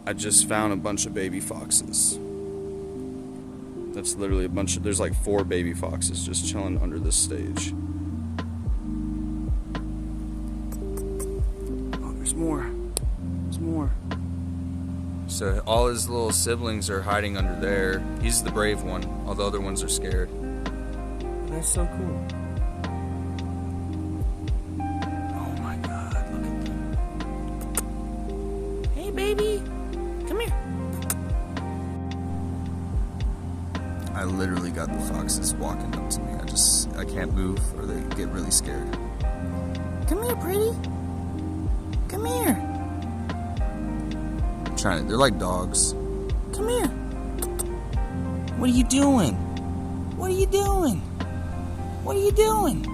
I just found a bunch of baby foxes. That's literally a bunch of, there's like 4 baby foxes just chilling under this stage. Oh, there's more. There's more. So all his little siblings are hiding under there. He's the brave one. All the other ones are scared. That's so cool. Oh my God, look at them. Hey, baby. Come here. I literally got the foxes walking up to me. I can't move or they get really scared. Come here, pretty. Come here. I'm trying to, they're like dogs. Come here. What are you doing? What are you doing? What are you doing?